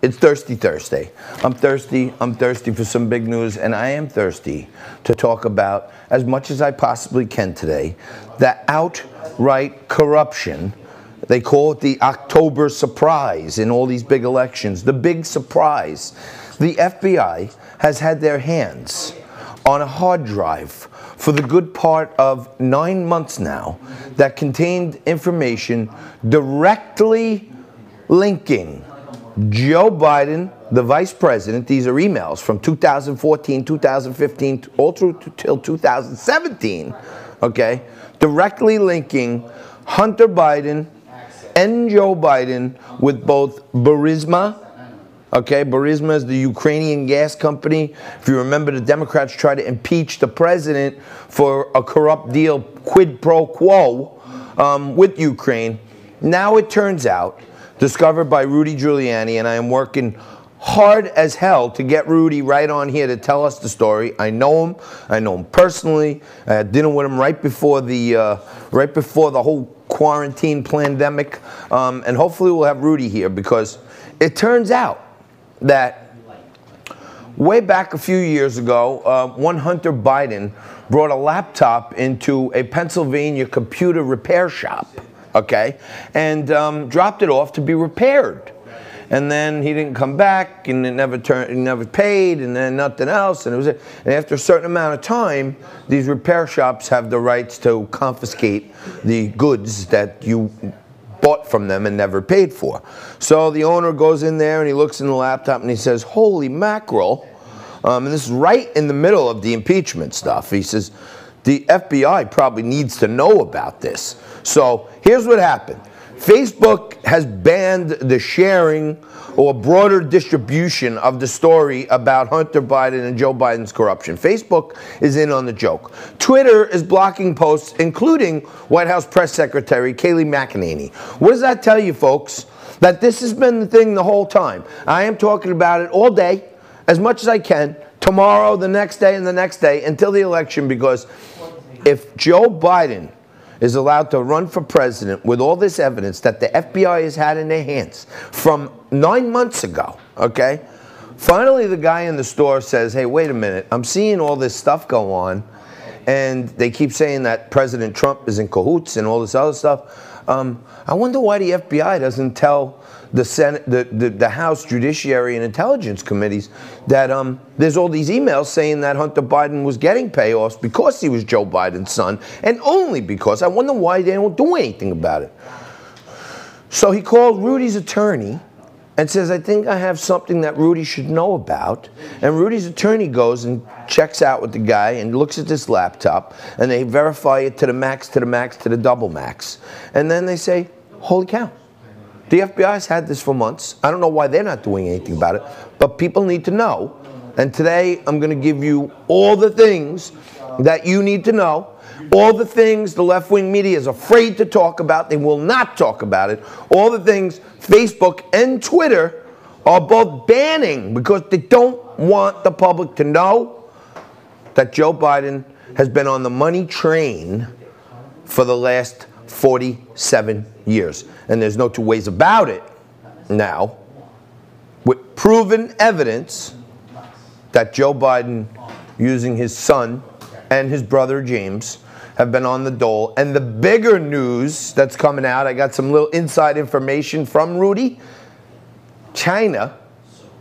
It's Thirsty Thursday. I'm thirsty. I'm thirsty for some big news, and I am thirsty to talk about, as much as I possibly can today, the outright corruption. They call it the October surprise in all these big elections. The big surprise. The FBI has had their hands on a hard drive for the good part of 9 months now that contained information directly linking Joe Biden, the vice president. These are emails from 2014, 2015, all through till 2017, okay, directly linking Hunter Biden and Joe Biden with both Burisma. Okay, Burisma is the Ukrainian gas company. If you remember, the Democrats tried to impeach the president for a corrupt deal, quid pro quo, with Ukraine. Now it turns out, discovered by Rudy Giuliani, and I am working hard as hell to get Rudy right on here to tell us the story. I know him personally. I had dinner with him right before the whole quarantine pandemic, and hopefully we'll have Rudy here, because it turns out that way back a few years ago, one Hunter Biden brought a laptop into a Pennsylvania computer repair shop, okay, and dropped it off to be repaired. And then he didn't come back, and it never paid, and then nothing else. And and after a certain amount of time, these repair shops have the rights to confiscate the goods that you bought from them and never paid for. So the owner goes in there and he looks in the laptop and he says, "Holy mackerel!" And this is right in the middle of the impeachment stuff. He says, "The FBI probably needs to know about this." So here's what happened. Facebook has banned the sharing or broader distribution of the story about Hunter Biden and Joe Biden's corruption. Facebook is in on the joke. Twitter is blocking posts, including White House Press Secretary Kayleigh McEnany. What does that tell you, folks? That this has been the thing the whole time. I am talking about it all day, as much as I can, tomorrow, the next day, and the next day, until the election, because if Joe Biden is allowed to run for president with all this evidence that the FBI has had in their hands from 9 months ago, okay? Finally, the guy in the store says, "Hey, wait a minute, I'm seeing all this stuff go on, and they keep saying that President Trump is in cahoots and all this other stuff. I wonder why the FBI doesn't tell the Senate, the House Judiciary and Intelligence Committees that there's all these emails saying that Hunter Biden was getting payoffs because he was Joe Biden's son, and only because. I wonder why they don't do anything about it." So he called Rudy's attorney and says, "I think I have something that Rudy should know about." And Rudy's attorney goes and checks out with the guy and looks at this laptop, and they verify it to the max, to the max, to the double max. And then they say, "Holy cow. The FBI's had this for months. I don't know why they're not doing anything about it, but people need to know." And today I'm going to give you all the things that you need to know, all the things the left-wing media is afraid to talk about. They will not talk about it. All the things Facebook and Twitter are both banning because they don't want the public to know that Joe Biden has been on the money train for the last 47 years. And there's no two ways about it now, with proven evidence that Joe Biden, using his son and his brother James, have been on the dole. And the bigger news that's coming out, I got some little inside information from Rudy. China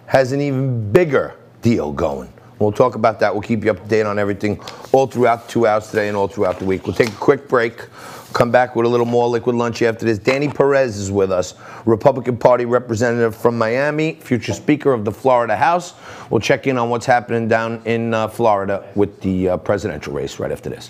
has an even bigger deal going. We'll talk about that. We'll keep you up to date on everything all throughout the 2 hours today and all throughout the week. We'll take a quick break. Come back with a little more Liquid Lunch after this. Danny Perez is with us, Republican Party representative from Miami, future Speaker of the Florida House. We'll check in on what's happening down in Florida with the presidential race right after this.